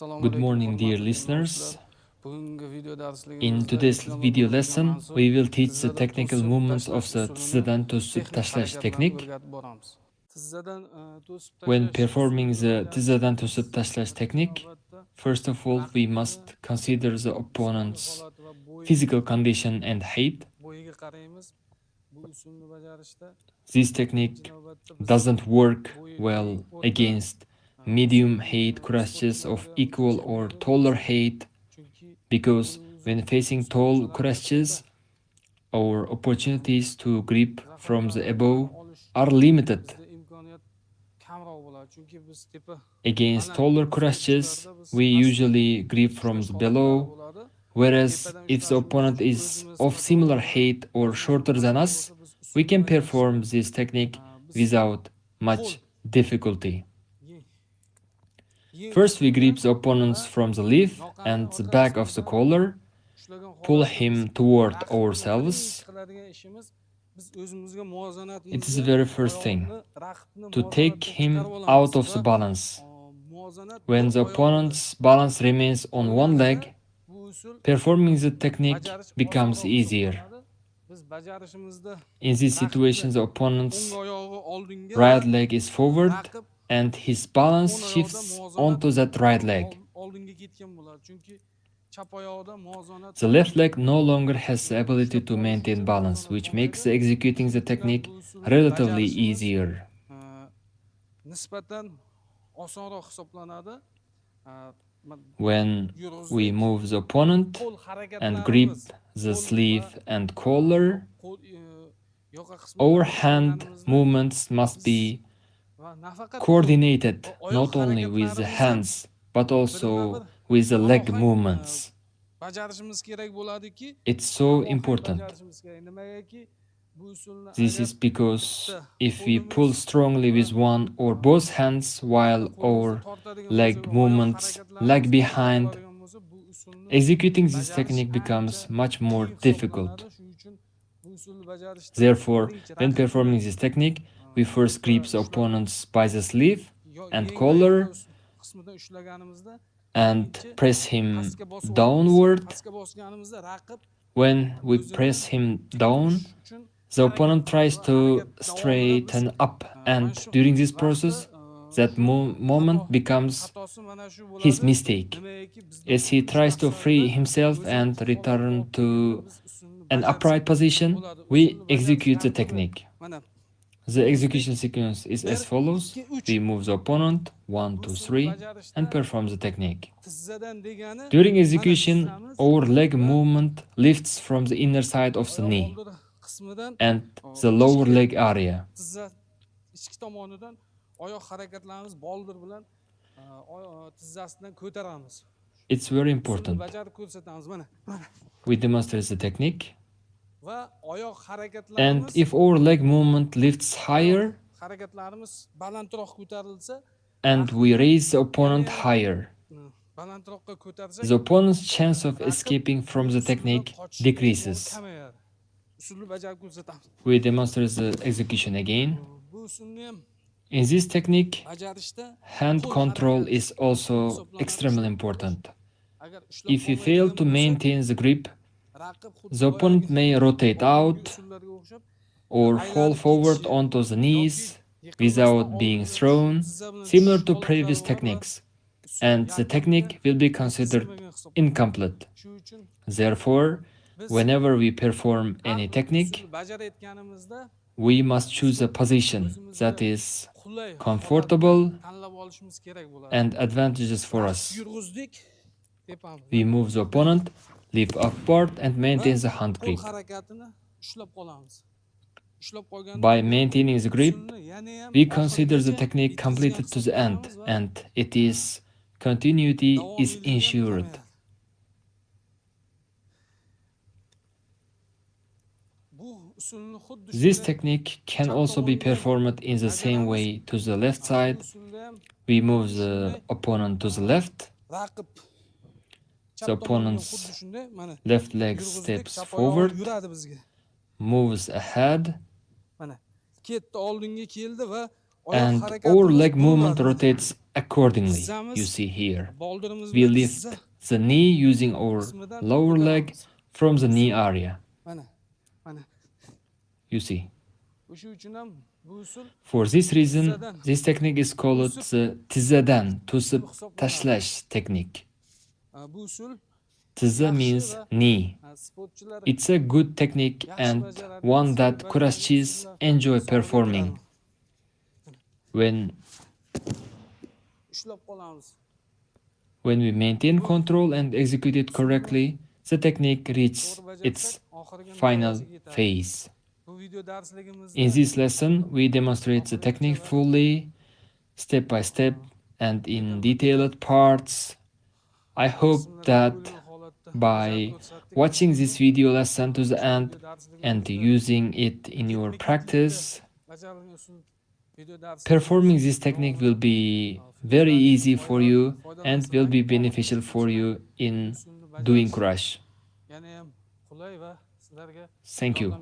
Good morning, dear listeners. In today's video lesson, we will teach the technical movements of the Tizzadan tosib tashlash technique. When performing the Tizzadan tosib tashlash technique, first of all, we must consider the opponent's physical condition and height. This technique doesn't work well against medium height Kurashes of equal or taller height, because when facing tall Kurashes, our opportunities to grip from the above are limited. Against taller Kurashes, we usually grip from the below, whereas if the opponent is of similar height or shorter than us, we can perform this technique without much difficulty. First, we grip the opponent from the leaf and the back of the collar, pull him toward ourselves. It is the very first thing, to take him out of the balance. When the opponent's balance remains on one leg, performing the technique becomes easier. In this situation, the opponent's right leg is forward and his balance shifts onto that right leg. The left leg no longer has the ability to maintain balance, which makes executing the technique relatively easier. When we move the opponent and grip the sleeve and collar, our hand movements must be coordinated not only with the hands but also with the leg movements. It's so important. This is because if we pull strongly with one or both hands while our leg movements lag behind, executing this technique becomes much more difficult. Therefore, when performing this technique, we first grip the opponents by the sleeve and collar and press him downward. When we press him down, the opponent tries to straighten up, and during this process, that moment becomes his mistake, as he tries to free himself and return to an upright position. We execute the technique. The execution sequence is as follows. We move the opponent 1, 2, 3 and perform the technique. During execution, our leg movement lifts from the inner side of the knee and the lower leg area. It's very important. We demonstrate the technique. And if our leg movement lifts higher and we raise the opponent higher, the opponent's chance of escaping from the technique decreases. We demonstrate the execution again. In this technique, hand control is also extremely important. If we fail to maintain the grip, the opponent may rotate out or fall forward onto the knees without being thrown, similar to previous techniques, and the technique will be considered incomplete. Therefore, whenever we perform any technique, we must choose a position that is comfortable and advantageous for us. We move the opponent, lift upward and maintain the hand grip. By maintaining the grip, we consider the technique completed to the end, and continuity is ensured. This technique can also be performed in the same way to the left side. We move the opponent to the left. The opponent's left leg steps forward, moves ahead, and our leg movement rotates accordingly. You see here. We lift the knee using our lower leg from the knee area. You see. For this reason, this technique is called the Tizzadan, tosib tashlash technique. Tizza means knee. It's a good technique and one that Kurashis enjoy performing. When we maintain control and execute it correctly, the technique reaches its final phase. In this lesson, we demonstrate the technique fully, step by step, and in detailed parts. I hope that by watching this video lesson to the end and using it in your practice, performing this technique will be very easy for you and will be beneficial for you in doing Kurash. Thank you.